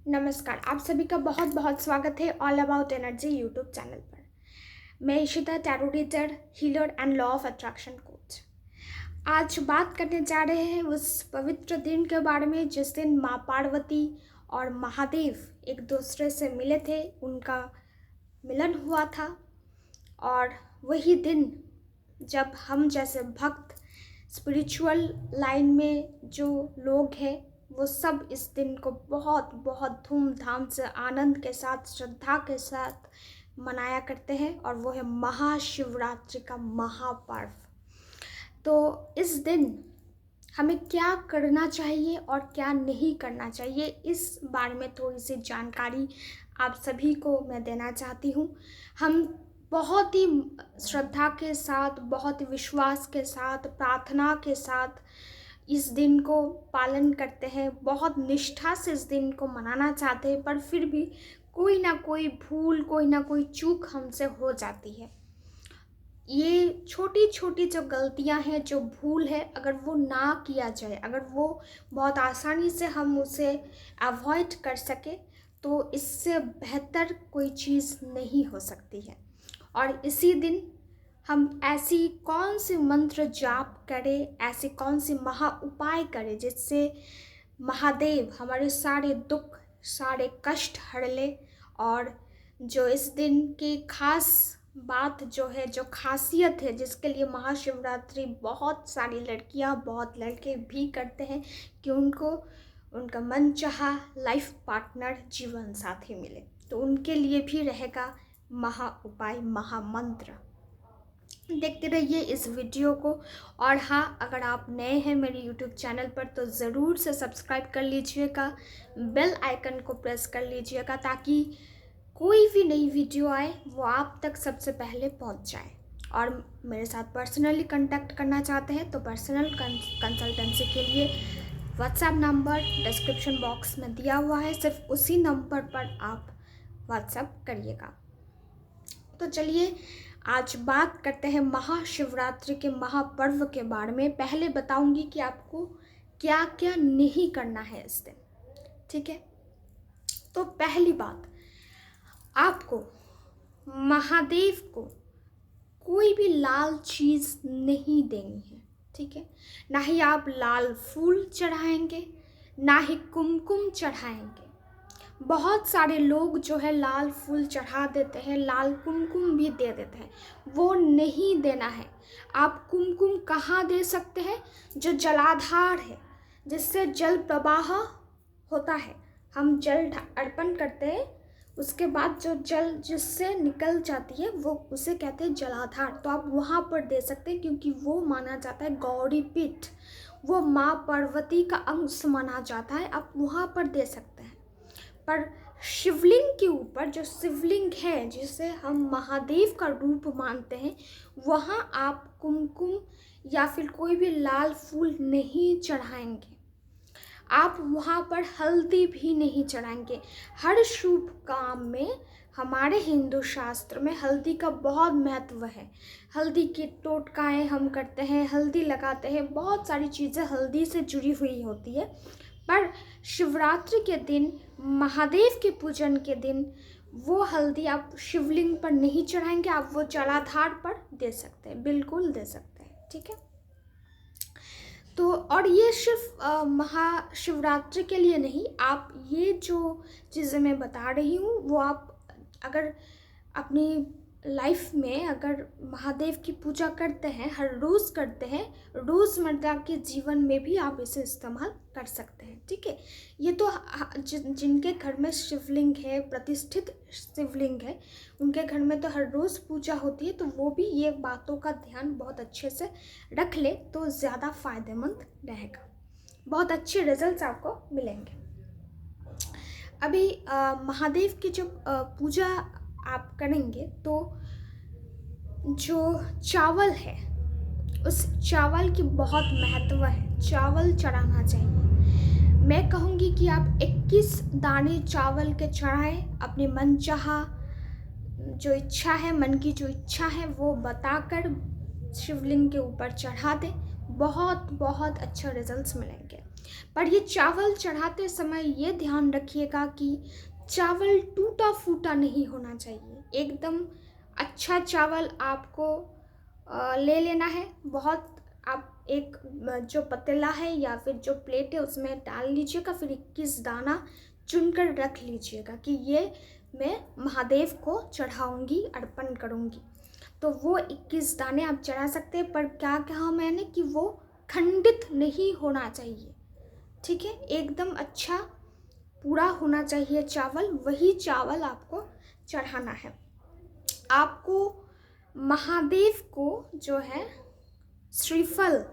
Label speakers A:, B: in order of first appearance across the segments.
A: नमस्कार, आप सभी का बहुत बहुत स्वागत है all about energy YouTube channel पर। मैं Ishita, tarot reader, healer and law of attraction coach. आज बात करने जा रहे हैं उस पवित्र दिन के बारे में जिस दिन माँ पार्वती और महादेव एक दूसरे से मिले थे, उनका मिलन हुआ था। और वही दिन जब हम जैसे भक्त, स्पिरिचुअल लाइन में जो लोग हैं, वो सब इस दिन को बहुत बहुत धूमधाम से, आनंद के साथ, श्रद्धा के साथ मनाया करते हैं, और वो है महाशिवरात्रि का महापर्व। तो इस दिन हमें क्या करना चाहिए और क्या नहीं करना चाहिए, इस बारे में थोड़ी सी जानकारी आप सभी को मैं देना चाहती हूँ। हम बहुत ही श्रद्धा के साथ, बहुत ही विश्वास के साथ, प्रार्थना के साथ इस दिन को पालन करते हैं, बहुत निष्ठा से इस दिन को मनाना चाहते हैं, पर फिर भी कोई ना कोई भूल, कोई ना कोई चूक हमसे हो जाती है। ये छोटी छोटी जो गलतियां हैं, जो भूल है, अगर वो ना किया जाए, अगर वो बहुत आसानी से हम उसे अवॉइड कर सके, तो इससे बेहतर कोई चीज़ नहीं हो सकती है। और इसी दिन हम ऐसी कौन सी मंत्र जाप करें, ऐसी कौन सी महा उपाय करें जिससे महादेव हमारे सारे दुख, सारे कष्ट हर ले। और जो इस दिन की खास बात जो है, जो खासियत है, जिसके लिए महाशिवरात्रि बहुत सारी लड़कियां, बहुत लड़के भी करते हैं कि उनको उनका मनचाहा लाइफ पार्टनर, जीवन साथी मिले, तो उनके लिए भी रहेगा महा उपाय, महामंत्र। देखते रहिए इस वीडियो को। और हाँ, अगर आप नए हैं मेरे यूट्यूब चैनल पर तो ज़रूर से सब्सक्राइब कर लीजिएगा, बेल आइकन को प्रेस कर लीजिएगा, ताकि कोई भी नई वीडियो आए वो आप तक सबसे पहले पहुंच जाए। और मेरे साथ पर्सनली कांटेक्ट करना चाहते हैं तो पर्सनल कंसल्टेंसी के लिए व्हाट्सएप नंबर डिस्क्रिप्शन बॉक्स में दिया हुआ है, सिर्फ उसी नंबर पर आप व्हाट्सएप करिएगा। तो चलिए आज बात करते हैं महाशिवरात्रि के महापर्व के बारे में। पहले बताऊंगी कि आपको क्या क्या नहीं करना है इस दिन, ठीक है। तो पहली बात, आपको महादेव को कोई भी लाल चीज़ नहीं देनी है, ठीक है। ना ही आप लाल फूल चढ़ाएंगे, ना ही कुमकुम चढ़ाएंगे। बहुत सारे लोग जो है लाल फूल चढ़ा देते हैं, लाल कुमकुम भी दे देते हैं, वो नहीं देना है। आप कुमकुम कहाँ दे सकते हैं? जो जलाधार है, जिससे जल प्रवाह होता है, हम जल अर्पण करते हैं, उसके बाद जो जल जिससे निकल जाती है वो उसे कहते हैं जलाधार। तो आप वहाँ पर दे सकते हैं, क्योंकि वो माना जाता है गौरी पीठ, वो माँ पार्वती का अंश माना जाता है, आप वहाँ पर दे सकते हैं। पर शिवलिंग के ऊपर, जो शिवलिंग है जिसे हम महादेव का रूप मानते हैं, वहाँ आप कुमकुम या फिर कोई भी लाल फूल नहीं चढ़ाएंगे। आप वहाँ पर हल्दी भी नहीं चढ़ाएंगे। हर शुभ काम में हमारे हिंदू शास्त्र में हल्दी का बहुत महत्व है। हल्दी की टोटकाएँ हम करते हैं, हल्दी लगाते हैं, बहुत सारी चीज़ें हल्दी से जुड़ी हुई होती है। पर शिवरात्रि के दिन, महादेव के पूजन के दिन, वो हल्दी आप शिवलिंग पर नहीं चढ़ाएंगे, आप वो जलाधार पर दे सकते हैं, बिल्कुल दे सकते हैं, ठीक है। तो और ये सिर्फ महाशिवरात्रि के लिए नहीं, आप ये जो चीज़ें मैं बता रही हूँ वो आप अगर अपनी लाइफ में अगर महादेव की पूजा करते हैं, हर रोज़ करते हैं, रोज़मर्रा के जीवन में भी आप इसे इस्तेमाल कर सकते हैं, ठीक है। ये तो जिनके घर में शिवलिंग है, प्रतिष्ठित शिवलिंग है, उनके घर में तो हर रोज़ पूजा होती है, तो वो भी ये बातों का ध्यान बहुत अच्छे से रख ले तो ज़्यादा फ़ायदेमंद रहेगा, बहुत अच्छे रिजल्ट्स आपको मिलेंगे। अभी महादेव की जो पूजा आप करेंगे तो जो चावल है, उस चावल की बहुत महत्व है, चावल चढ़ाना चाहिए। मैं कहूँगी कि आप 21 दाने चावल के चढ़ाएं, अपनी मनचाहा जो इच्छा है, मन की जो इच्छा है वो बताकर शिवलिंग के ऊपर चढ़ा दें, बहुत बहुत अच्छा रिजल्ट्स मिलेंगे। पर ये चावल चढ़ाते समय ये ध्यान रखिएगा कि चावल टूटा फूटा नहीं होना चाहिए। एकदम अच्छा चावल आपको ले लेना है। बहुत आप एक जो पतीला है या फिर जो प्लेट है उसमें डाल लीजिएगा, फिर 21 दाना चुनकर रख लीजिएगा कि ये मैं महादेव को चढ़ाऊंगी, अर्पण करूंगी। तो वो 21 दाने आप चढ़ा सकते हैं, पर क्या कहा मैंने कि वो खंडित नहीं होना चाहिए, ठीक है। एकदम अच्छा पूरा होना चाहिए चावल, वही चावल आपको चढ़ाना है। आपको महादेव को जो है श्रीफल,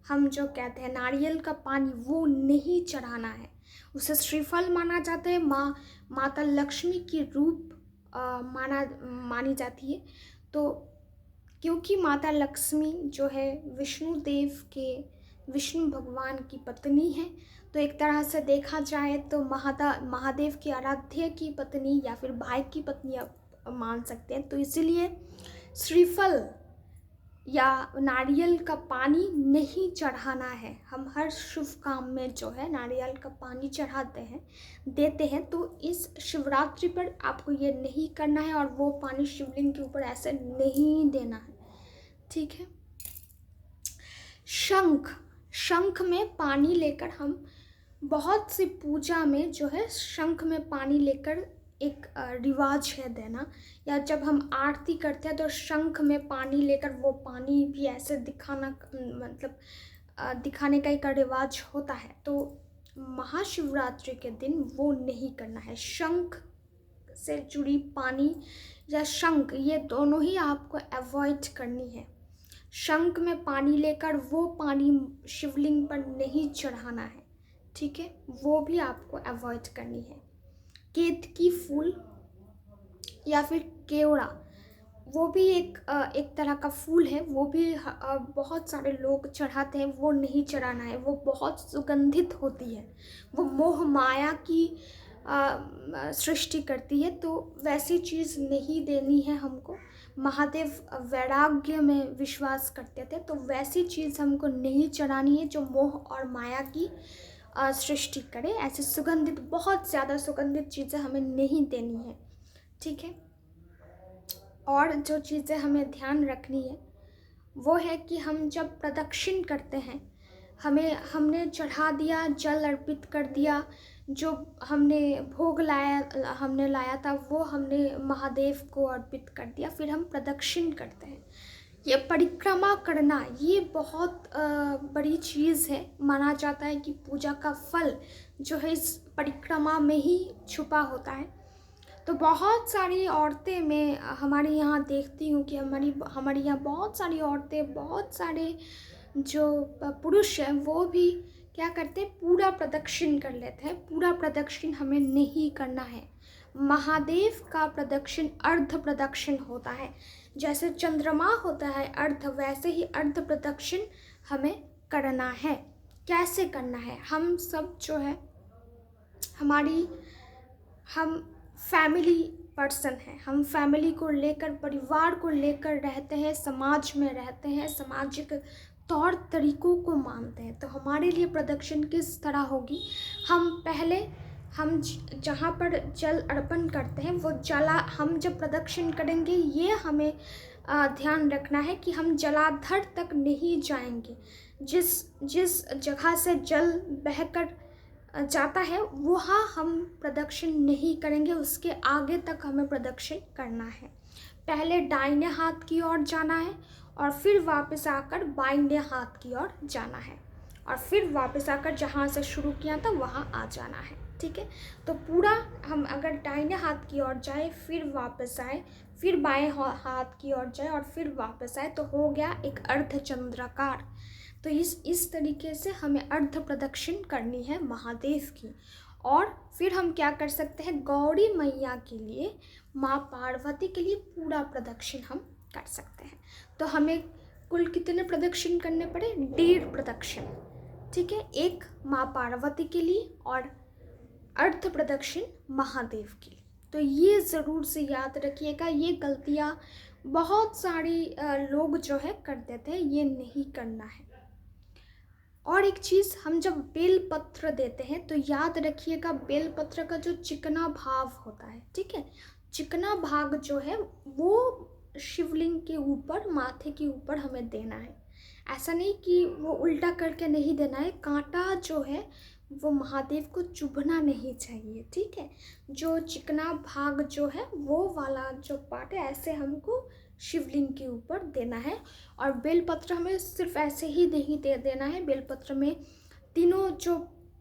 A: हम जो कहते हैं नारियल का पानी, वो नहीं चढ़ाना है। उसे श्रीफल माना जाता है। माता लक्ष्मी की रूप मानी जाती है। तो क्योंकि माता लक्ष्मी जो है विष्णु भगवान की पत्नी है, तो एक तरह से देखा जाए तो महादेव की आराध्य की पत्नी या फिर भाई की पत्नी आप मान सकते हैं। तो इसीलिए श्रीफल या नारियल का पानी नहीं चढ़ाना है। हम हर शुभ काम में जो है नारियल का पानी चढ़ाते हैं, देते हैं। तो इस शिवरात्रि पर आपको ये नहीं करना है और वो पानी शिवलिंग के ऊपर ऐसे नहीं देना है, ठीक है। शंख में पानी लेकर, हम बहुत सी पूजा में जो है शंख में पानी लेकर एक रिवाज है देना, या जब हम आरती करते हैं तो शंख में पानी लेकर वो पानी भी ऐसे दिखाना, मतलब दिखाने का एक रिवाज होता है। तो महाशिवरात्रि के दिन वो नहीं करना है। शंख से जुड़ी पानी या शंख, ये दोनों ही आपको अवॉइड करनी है। शंख में पानी लेकर वो पानी शिवलिंग पर नहीं चढ़ाना है, ठीक है। वो भी आपको अवॉइड करनी है। केतकी फूल या फिर केवड़ा, वो भी एक तरह का फूल है, वो भी बहुत सारे लोग चढ़ाते हैं। वो नहीं चढ़ाना है, वो बहुत सुगंधित होती है, वो मोह माया की सृष्टि करती है। तो वैसी चीज़ नहीं देनी है हमको। महादेव वैराग्य में विश्वास करते थे, तो वैसी चीज़ हमको नहीं चढ़ानी है जो मोह और माया की सृष्टि करे। ऐसे सुगंधित, बहुत ज़्यादा सुगंधित चीज़ें हमें नहीं देनी है, ठीक है। और जो चीज़ें हमें ध्यान रखनी है वो है कि हम जब प्रदक्षिण करते हैं, हमने चढ़ा दिया, जल अर्पित कर दिया, जो हमने भोग लाया था वो हमने महादेव को अर्पित कर दिया, फिर हम प्रदक्षिण करते हैं। ये परिक्रमा करना, ये बहुत बड़ी चीज़ है। माना जाता है कि पूजा का फल जो है इस परिक्रमा में ही छुपा होता है। तो बहुत सारी औरतें, मैं हमारे यहाँ देखती हूँ कि हमारे यहाँ बहुत सारी औरतें, बहुत सारे जो पुरुष हैं वो भी क्या करते हैं, पूरा प्रदक्षिण कर लेते हैं। पूरा प्रदक्षिण हमें नहीं करना है। महादेव का प्रदक्षिण अर्ध प्रदक्षिण होता है। जैसे चंद्रमा होता है अर्ध, वैसे ही अर्ध प्रदक्षिण हमें करना है। कैसे करना है? हम सब जो है हम फैमिली पर्सन हैं, हम फैमिली को लेकर, परिवार को लेकर रहते हैं, समाज में रहते हैं, सामाजिक तौर तरीकों को मानते हैं। तो हमारे लिए प्रदक्षिण किस तरह होगी? हम जहाँ पर जल अर्पण करते हैं वो हम जब प्रदक्षिण करेंगे, ये हमें ध्यान रखना है कि हम जलाधर तक नहीं जाएंगे। जिस जगह से जल बहकर जाता है वहाँ हम प्रदक्षिण नहीं करेंगे, उसके आगे तक हमें प्रदक्षिण करना है। पहले दाहिने हाथ की ओर जाना है और फिर वापस आकर बाएं हाथ की ओर जाना है, और फिर वापस आकर जहाँ से शुरू किया था वहाँ आ जाना है, ठीक है। तो पूरा हम अगर दाहिने हाथ की ओर जाए, फिर वापस आए, फिर बाएं हाथ की ओर जाए और फिर वापस आए, तो हो गया एक अर्धचंद्राकार। तो इस तरीके से हमें अर्ध प्रदक्षिण करनी है महादेव की। और फिर हम क्या कर सकते हैं, गौरी मैया के लिए, माँ पार्वती के लिए पूरा प्रदक्षिण हम कर सकते हैं। तो हमें कुल कितने प्रदक्षिण करने पड़े? 1.5 प्रदक्षिण, ठीक है। एक माँ पार्वती के लिए और अर्ध प्रदक्षिण महादेव के लिए। तो ये ज़रूर से याद रखिएगा। ये गलतियाँ बहुत सारी लोग जो है कर देते हैं, ये नहीं करना है। और एक चीज़, हम जब बेलपत्र देते हैं तो याद रखिएगा बेलपत्र का जो चिकना भाग होता है, ठीक है, चिकना भाग जो है वो शिवलिंग के ऊपर, माथे के ऊपर हमें देना है। ऐसा नहीं कि वो उल्टा करके नहीं देना है, कांटा जो है वो महादेव को चुभना नहीं चाहिए, ठीक है। जो चिकना भाग जो है वो वाला जो पार्ट है ऐसे हमको शिवलिंग के ऊपर देना है। और बेलपत्र हमें सिर्फ ऐसे ही नहीं दे देना है, बेलपत्र में तीनों जो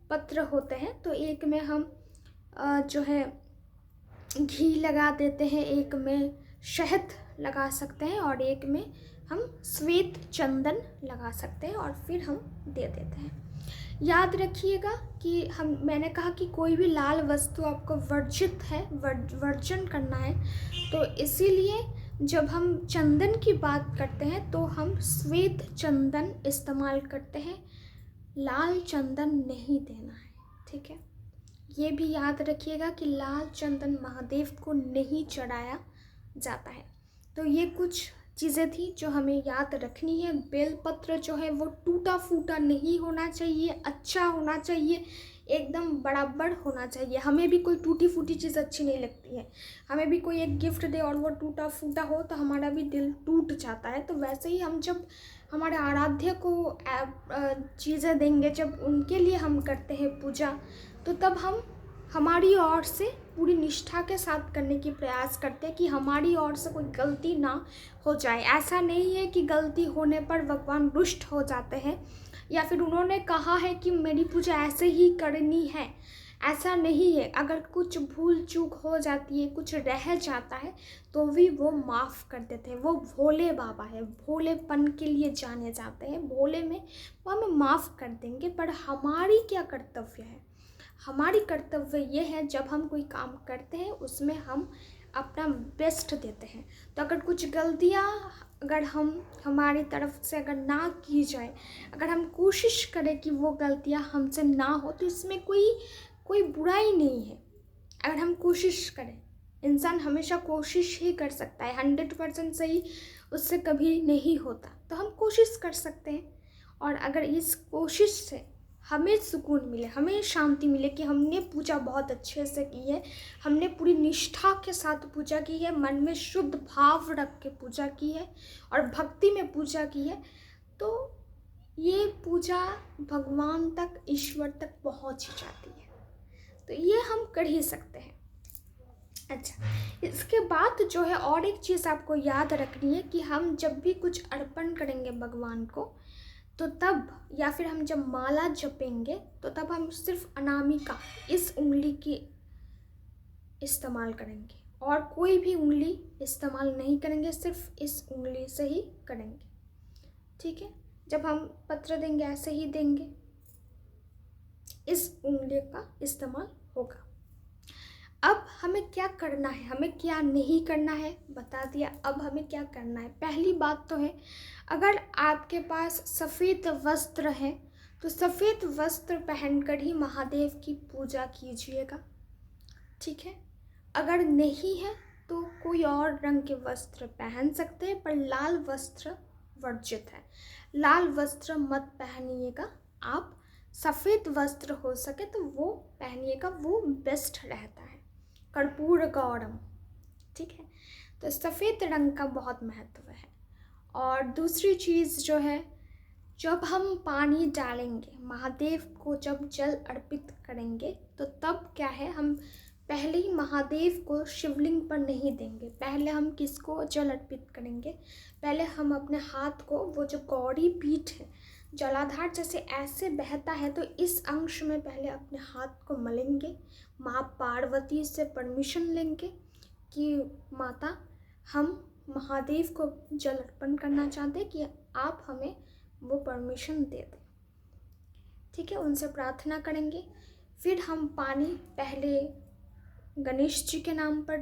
A: पत्र होते हैं, तो एक में हम जो है घी लगा देते हैं, एक में शहद लगा सकते हैं और एक में हम श्वेत चंदन लगा सकते हैं और फिर हम दे देते हैं। याद रखिएगा कि मैंने कहा कि कोई भी लाल वस्तु आपको वर्जित है, वर्जन करना है, तो इसीलिए जब हम चंदन की बात करते हैं तो हम श्वेत चंदन इस्तेमाल करते हैं, लाल चंदन नहीं देना है, ठीक है। ये भी याद रखिएगा कि लाल चंदन महादेव को नहीं चढ़ाया जाता है। तो ये कुछ चीज़ें थी जो हमें याद रखनी है। बेलपत्र जो है वो टूटा फूटा नहीं होना चाहिए, अच्छा होना चाहिए, एकदम बराबर होना चाहिए। हमें भी कोई टूटी फूटी चीज़ अच्छी नहीं लगती है। हमें भी कोई एक गिफ्ट दे और वो टूटा फूटा हो तो हमारा भी दिल टूट जाता है। तो वैसे ही हम जब हमारे आराध्य को चीज़ें देंगे, जब उनके लिए हम करते हैं पूजा, तो तब हम हमारी ओर से पूरी निष्ठा के साथ करने की प्रयास करते हैं कि हमारी ओर से कोई गलती ना हो जाए। ऐसा नहीं है कि गलती होने पर भगवान रुष्ट हो जाते हैं या फिर उन्होंने कहा है कि मेरी पूजा ऐसे ही करनी है, ऐसा नहीं है। अगर कुछ भूल चूक हो जाती है, कुछ रह जाता है, तो भी वो माफ़ कर देते हैं। वो भोले बाबा है, भोलेपन के लिए जाने जाते हैं। भोले में वो हमें माफ़ कर देंगे। पर हमारी क्या कर्तव्य है? हमारी कर्तव्य ये है, जब हम कोई काम करते हैं उसमें हम अपना बेस्ट देते हैं। तो अगर कुछ गलतियाँ अगर हमारी तरफ से अगर ना की जाए, अगर हम कोशिश करें कि वो गलतियाँ हमसे ना हो, तो इसमें कोई बुराई नहीं है। अगर हम कोशिश करें, इंसान हमेशा कोशिश ही कर सकता है, 100% सही उससे कभी नहीं होता। तो हम कोशिश कर सकते हैं और अगर इस कोशिश से हमें सुकून मिले, हमें शांति मिले कि हमने पूजा बहुत अच्छे से की है, हमने पूरी निष्ठा के साथ पूजा की है, मन में शुद्ध भाव रख के पूजा की है और भक्ति में पूजा की है, तो ये पूजा भगवान तक, ईश्वर तक पहुंच ही जाती है। तो ये हम कर ही सकते हैं। अच्छा, इसके बाद जो है और एक चीज़ आपको याद रखनी है कि हम जब भी कुछ अर्पण करेंगे भगवान को, तो तब या फिर हम जब माला जपेंगे तो तब हम सिर्फ अनामिका, इस उंगली की इस्तेमाल करेंगे और कोई भी उंगली इस्तेमाल नहीं करेंगे, सिर्फ इस उंगली से ही करेंगे, ठीक है। जब हम पत्र देंगे ऐसे ही देंगे, इस उंगली का इस्तेमाल होगा। अब हमें क्या करना है, हमें क्या नहीं करना है बता दिया। अब हमें क्या करना है, पहली बात तो है, अगर आपके पास सफ़ेद वस्त्र है तो सफ़ेद वस्त्र पहनकर ही महादेव की पूजा कीजिएगा, ठीक है। अगर नहीं है तो कोई और रंग के वस्त्र पहन सकते हैं, पर लाल वस्त्र वर्जित है। लाल वस्त्र मत पहनिएगा आप, सफ़ेद वस्त्र हो सके तो वो पहनिएगा, वो बेस्ट रहता है। कर्पूर गौरम, ठीक है। तो सफ़ेद रंग का बहुत महत्व है। और दूसरी चीज़ जो है, जब हम पानी डालेंगे महादेव को, जब जल अर्पित करेंगे, तो तब क्या है, हम पहले ही महादेव को शिवलिंग पर नहीं देंगे। पहले हम किसको जल अर्पित करेंगे, पहले हम अपने हाथ को, वो जो गौरी पीठ है, जलाधार जैसे ऐसे बहता है, तो इस अंश में पहले अपने हाथ को मलेंगे। माँ पार्वती से परमिशन लेंगे कि माता, हम महादेव को जल अर्पण करना चाहते हैं कि आप हमें वो परमिशन दे दें, ठीक है। उनसे प्रार्थना करेंगे। फिर हम पानी पहले गणेश जी के नाम पर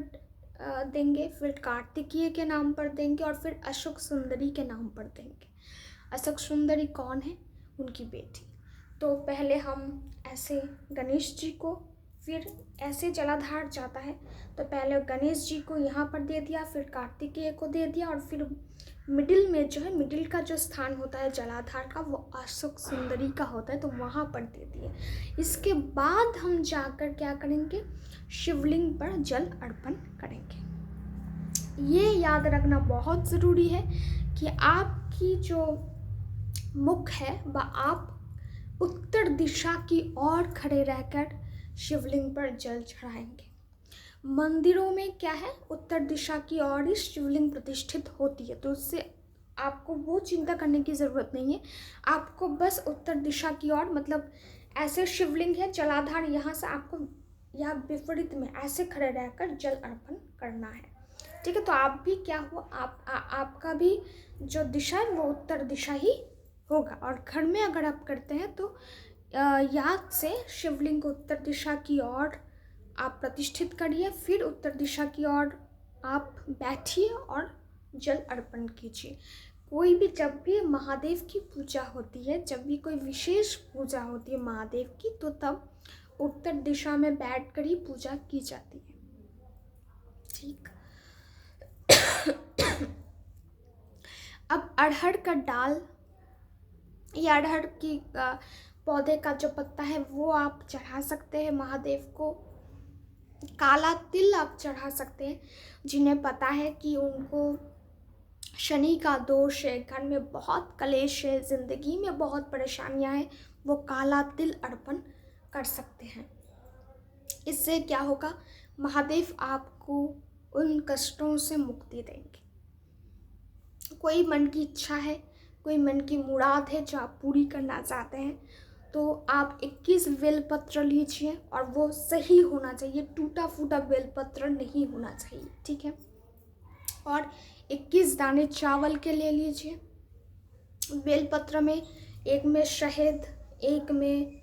A: देंगे, फिर कार्तिकेय के नाम पर देंगे और फिर अशोक सुंदरी के नाम पर देंगे। अशोक सुंदरी कौन है, उनकी बेटी। तो पहले हम ऐसे गणेश जी को, फिर ऐसे जलाधार जाता है तो पहले गणेश जी को यहाँ पर दे दिया, फिर कार्तिकेय को दे दिया, और फिर मिडिल में जो है, मिडिल का जो स्थान होता है जलाधार का, वो अशोक सुंदरी का होता है, तो वहाँ पर दे दिए। इसके बाद हम जाकर क्या करेंगे, शिवलिंग पर जल अर्पण करेंगे। ये याद रखना बहुत ज़रूरी है कि आपकी जो मुख है वह आप उत्तर दिशा की ओर खड़े रहकर शिवलिंग पर जल चढ़ाएंगे। मंदिरों में क्या है, उत्तर दिशा की ओर ही शिवलिंग प्रतिष्ठित होती है, तो उससे आपको वो चिंता करने की ज़रूरत नहीं है। आपको बस उत्तर दिशा की ओर, मतलब ऐसे शिवलिंग है, जलाधार यहाँ से आपको या विपरीत में ऐसे खड़े रहकर जल अर्पण करना है। ठीक है, तो आप भी क्या हो, आपका भी जो दिशा है वो उत्तर दिशा ही होगा। और घर में अगर आप करते हैं तो याद से शिवलिंग को उत्तर दिशा की ओर आप प्रतिष्ठित करिए, फिर उत्तर दिशा की ओर आप बैठिए और जल अर्पण कीजिए। कोई भी, जब भी महादेव की पूजा होती है, जब भी कोई विशेष पूजा होती है महादेव की, तो तब उत्तर दिशा में बैठकर ही पूजा की जाती है। ठीक। अब अरहर का डाल या अरहर की पौधे का जो पत्ता है वो आप चढ़ा सकते हैं महादेव को। काला तिल आप चढ़ा सकते हैं। जिन्हें पता है कि उनको शनि का दोष है, घर में बहुत कलेश है, ज़िंदगी में बहुत परेशानियां हैं, वो काला तिल अर्पण कर सकते हैं। इससे क्या होगा, महादेव आपको उन कष्टों से मुक्ति देंगे। कोई मन की इच्छा है, कोई मन की मुराद है जो आप पूरी करना चाहते हैं, तो आप 21 बेलपत्र लीजिए, और वो सही होना चाहिए, टूटा फूटा बेलपत्र नहीं होना चाहिए। ठीक है, और 21 दाने चावल के ले लीजिए। बेलपत्र में एक में शहद, एक में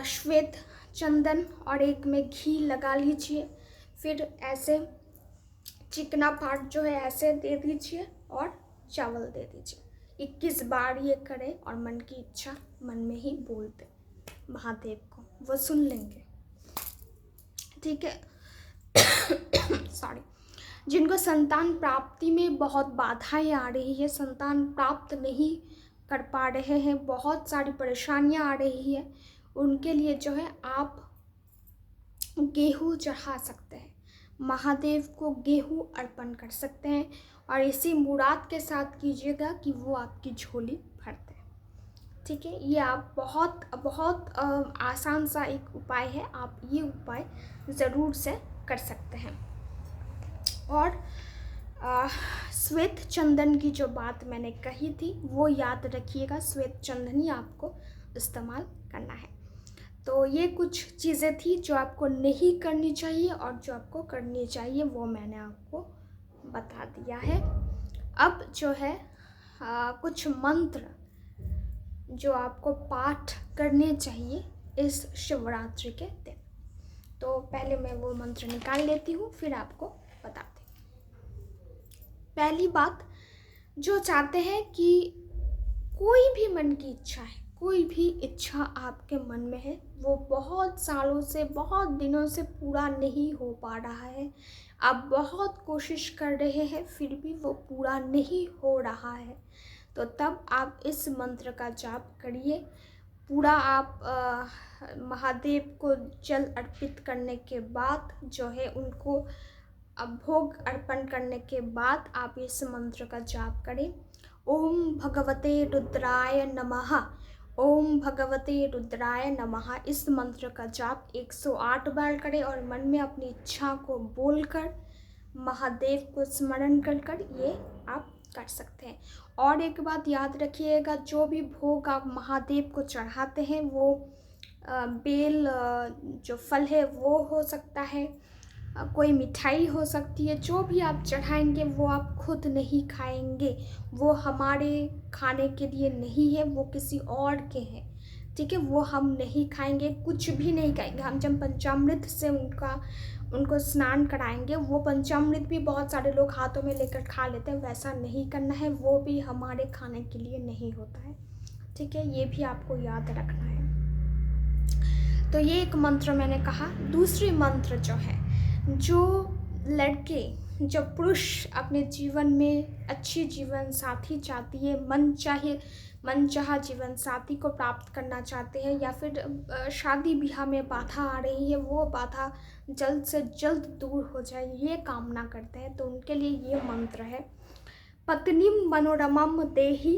A: श्वेत चंदन और एक में घी लगा लीजिए। फिर ऐसे चिकना पार्ट जो है ऐसे दे दीजिए और चावल दे दीजिए। 21 बार ये करें और मन की इच्छा मन में ही बोल दे महादेव को, वो सुन लेंगे। ठीक है। सॉरी। जिनको संतान प्राप्ति में बहुत बाधाएं आ रही है, संतान प्राप्त नहीं कर पा रहे हैं, बहुत सारी परेशानियां आ रही है, उनके लिए जो है आप गेहूँ चढ़ा सकते हैं, महादेव को गेहूँ अर्पण कर सकते हैं, और इसी मुराद के साथ कीजिएगा कि वो आपकी झोली भर दे। ठीक है, ये आप बहुत बहुत आसान सा एक उपाय है, आप ये उपाय ज़रूर से कर सकते हैं। और श्वेत चंदन की जो बात मैंने कही थी वो याद रखिएगा, श्वेत चंदन ही आपको इस्तेमाल करना है। तो ये कुछ चीज़ें थी जो आपको नहीं करनी चाहिए, और जो आपको करनी चाहिए वो मैंने आपको बता दिया है। अब जो है कुछ मंत्र जो आपको पाठ करने चाहिए इस शिवरात्रि के दिन। तो पहले मैं वो मंत्र निकाल लेती हूँ, फिर आपको बताती हूँ। पहली बात, जो चाहते हैं कि कोई भी मन की इच्छा है, कोई भी इच्छा आपके मन में है, वो बहुत सालों से, बहुत दिनों से पूरा नहीं हो पा रहा है, आप बहुत कोशिश कर रहे हैं फिर भी वो पूरा नहीं हो रहा है, तो तब आप इस मंत्र का जाप करिए। पूरा आप महादेव को जल अर्पित करने के बाद जो है, उनको भोग अर्पण करने के बाद आप इस मंत्र का जाप करें। ओम भगवते रुद्राय नमः, ओम भगवते रुद्राय नमः। इस मंत्र का जाप 108 बार करें और मन में अपनी इच्छा को बोलकर महादेव को स्मरण कर ये आप कर सकते हैं। और एक बात याद रखिएगा, जो भी भोग आप महादेव को चढ़ाते हैं वो बेल जो फल है वो हो सकता है, कोई मिठाई हो सकती है, जो भी आप चढ़ाएंगे वो आप खुद नहीं खाएंगे, वो हमारे खाने के लिए नहीं है, वो किसी और के हैं। ठीक है, वो हम नहीं खाएंगे, कुछ भी नहीं खाएंगे। हम जब पंचामृत से उनको स्नान कराएंगे, वो पंचामृत भी बहुत सारे लोग हाथों में लेकर खा लेते हैं, वैसा नहीं करना है, वो भी हमारे खाने के लिए नहीं होता है। ठीक है, ये भी आपको याद रखना है। तो ये एक मंत्र मैंने कहा। दूसरी मंत्र जो है, जो लड़के, जब पुरुष अपने जीवन में अच्छी जीवन साथी चाहती है, मनचाहा जीवन साथी को प्राप्त करना चाहते हैं, या फिर शादी ब्याह में बाधा आ रही है, वो बाधा जल्द से जल्द दूर हो जाए, ये कामना करते हैं, तो उनके लिए ये मंत्र है। पत्नीम मनोरमम देहि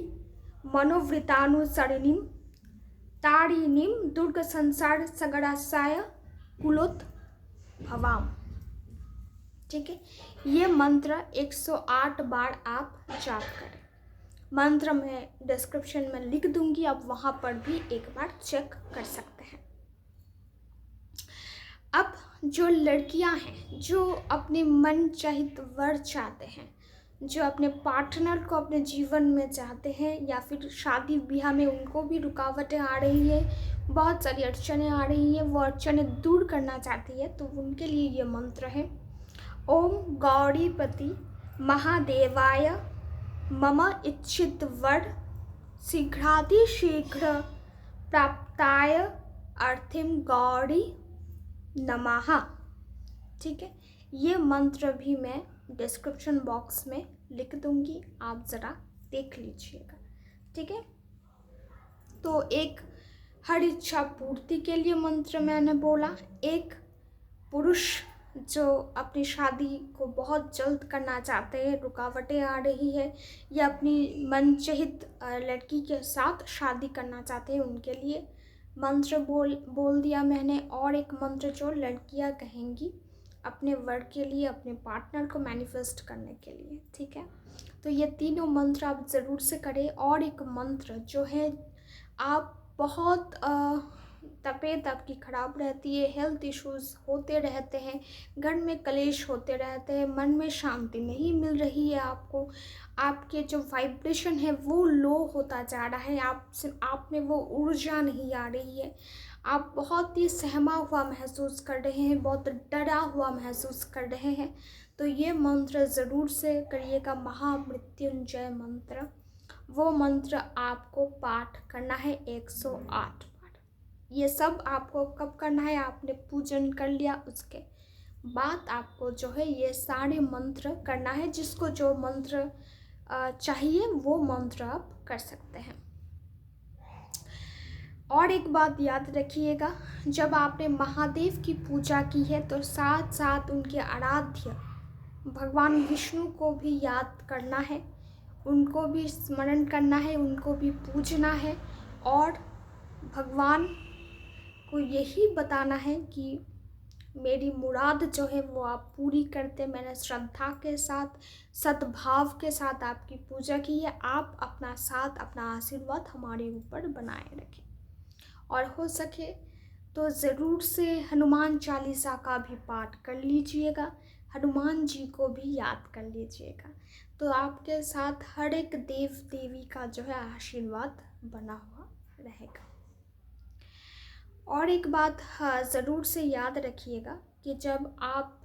A: मनोवृतानुसरिणीम तारिणीम दुर्ग संसार सगरासाय कुलोत भवाम। ठीक है, ये मंत्र 108 बार आप जाप करें। मंत्र मैं डिस्क्रिप्शन में लिख दूंगी, आप वहाँ पर भी एक बार चेक कर सकते हैं। अब जो लड़कियां हैं, जो अपने मन चाहित वर चाहते हैं, जो अपने पार्टनर को अपने जीवन में चाहते हैं, या फिर शादी ब्याह में उनको भी रुकावटें आ रही है, बहुत सारी अड़चनें आ रही है, वो अड़चनें दूर करना चाहती है, तो उनके लिए ये मंत्र है। ओम गौरीपति महादेवाय मम इच्छित वर शीघ्रातिशीघ्र प्राप्ताय अर्थिम गौरी नमः। ठीक है, ये मंत्र भी मैं डिस्क्रिप्शन बॉक्स में लिख दूंगी, आप ज़रा देख लीजिएगा। ठीक है, तो एक हर इच्छा पूर्ति के लिए मंत्र मैंने बोला, एक पुरुष जो अपनी शादी को बहुत जल्द करना चाहते हैं, रुकावटें आ रही है, या अपनी मनचाहित लड़की के साथ शादी करना चाहते हैं, उनके लिए मंत्र बोल दिया मैंने। और एक मंत्र जो लड़कियां कहेंगी अपने वर के लिए, अपने पार्टनर को मैनिफेस्ट करने के लिए। ठीक है, तो ये तीनों मंत्र आप ज़रूर से करें। और एक मंत्र जो है, आप बहुत तबीयत आपकी ख़राब रहती है, हेल्थ इश्यूज़ होते रहते हैं, घर में कलेश होते रहते हैं, मन में शांति नहीं मिल रही है आपको, आपके जो वाइब्रेशन है वो लो होता जा रहा है, आप में वो ऊर्जा नहीं आ रही है, आप बहुत ही सहमा हुआ महसूस कर रहे हैं, बहुत डरा हुआ महसूस कर रहे हैं, तो ये मंत्र ज़रूर से करिएगा, महामृत्युंजय मंत्र। वो मंत्र आपको पाठ करना है 108 बार। ये सब आपको कब करना है, आपने पूजन कर लिया उसके बाद आपको जो है ये सारे मंत्र करना है। जिसको जो मंत्र चाहिए वो मंत्र आप कर सकते हैं। और एक बात याद रखिएगा, जब आपने महादेव की पूजा की है तो साथ साथ उनके आराध्य भगवान विष्णु को भी याद करना है, उनको भी स्मरण करना है, उनको भी पूजना है, और भगवान को यही बताना है कि मेरी मुराद जो है वो आप पूरी करते। मैंने श्रद्धा के साथ, सद्भाव के साथ आपकी पूजा की है, आप अपना साथ, अपना आशीर्वाद हमारे ऊपर बनाए रखें। और हो सके तो ज़रूर से हनुमान चालीसा का भी पाठ कर लीजिएगा, हनुमान जी को भी याद कर लीजिएगा, तो आपके साथ हर एक देव देवी का जो है आशीर्वाद बना हुआ रहेगा। और एक बात ज़रूर से याद रखिएगा कि जब आप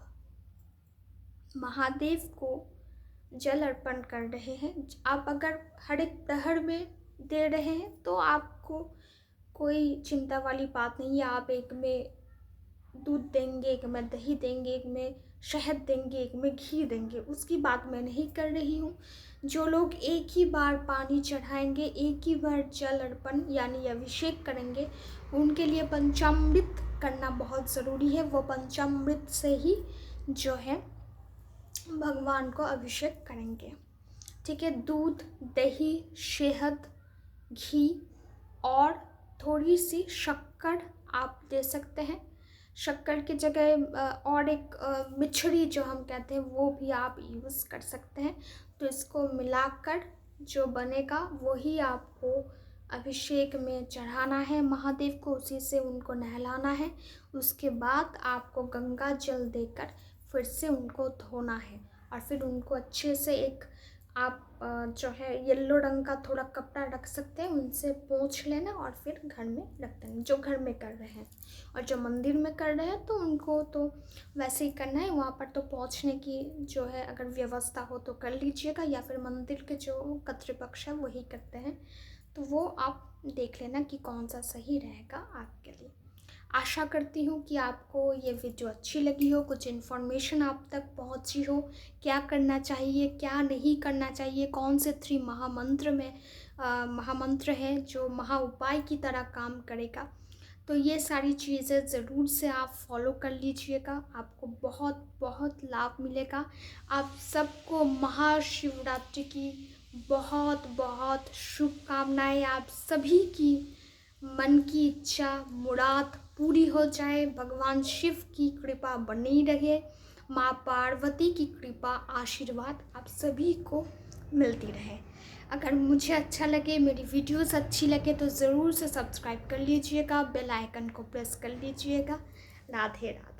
A: महादेव को जल अर्पण कर रहे हैं, आप अगर हर एक प्रहर में दे रहे हैं तो आपको कोई चिंता वाली बात नहीं है। आप एक में दूध देंगे, एक में दही देंगे, एक में शहद देंगे, एक में घी देंगे, उसकी बात मैं नहीं कर रही हूँ। जो लोग एक ही बार पानी चढ़ाएंगे, एक ही बार जल अर्पण यानी अभिषेक करेंगे, उनके लिए पंचामृत करना बहुत ज़रूरी है। वो पंचामृत से ही जो है भगवान को अभिषेक करेंगे। ठीक है, दूध, दही, शहद, घी और थोड़ी सी शक्कर आप दे सकते हैं। शक्कर की जगह और एक मिश्री जो हम कहते हैं वो भी आप यूज़ कर सकते हैं। तो इसको मिलाकर जो बनेगा वही आपको अभिषेक में चढ़ाना है महादेव को, उसी से उनको नहलाना है। उसके बाद आपको गंगा जल देकर फिर से उनको धोना है, और फिर उनको अच्छे से एक आप जो है येलो रंग का थोड़ा कपड़ा रख सकते हैं, उनसे पोंछ लेना और फिर घर में रख देना, जो घर में कर रहे हैं। और जो मंदिर में कर रहे हैं तो उनको तो वैसे ही करना है, वहाँ पर तो पहुँचने की जो है अगर व्यवस्था हो तो कर लीजिएगा, या फिर मंदिर के जो कर्तृपक्ष है वही करते हैं, तो वो आप देख लेना कि कौन सा सही रहेगा आपके लिए। आशा करती हूँ कि आपको ये वीडियो अच्छी लगी हो, कुछ इन्फॉर्मेशन आप तक पहुँची हो, क्या करना चाहिए, क्या नहीं करना चाहिए, कौन से 3 महामंत्र हैं जो महा उपाय की तरह काम करेगा। तो ये सारी चीज़ें ज़रूर से आप फॉलो कर लीजिएगा, आपको बहुत बहुत लाभ मिलेगा। आप सबको महाशिवरात्रि की बहुत बहुत शुभकामनाएं। आप सभी की मन की इच्छा मुराद पूरी हो जाए, भगवान शिव की कृपा बनी रहे, माँ पार्वती की कृपा आशीर्वाद आप सभी को मिलती रहे। अगर मुझे अच्छा लगे, मेरी वीडियोस अच्छी लगे तो ज़रूर से सब्सक्राइब कर लीजिएगा, बेल आइकन को प्रेस कर लीजिएगा। राधे राधे।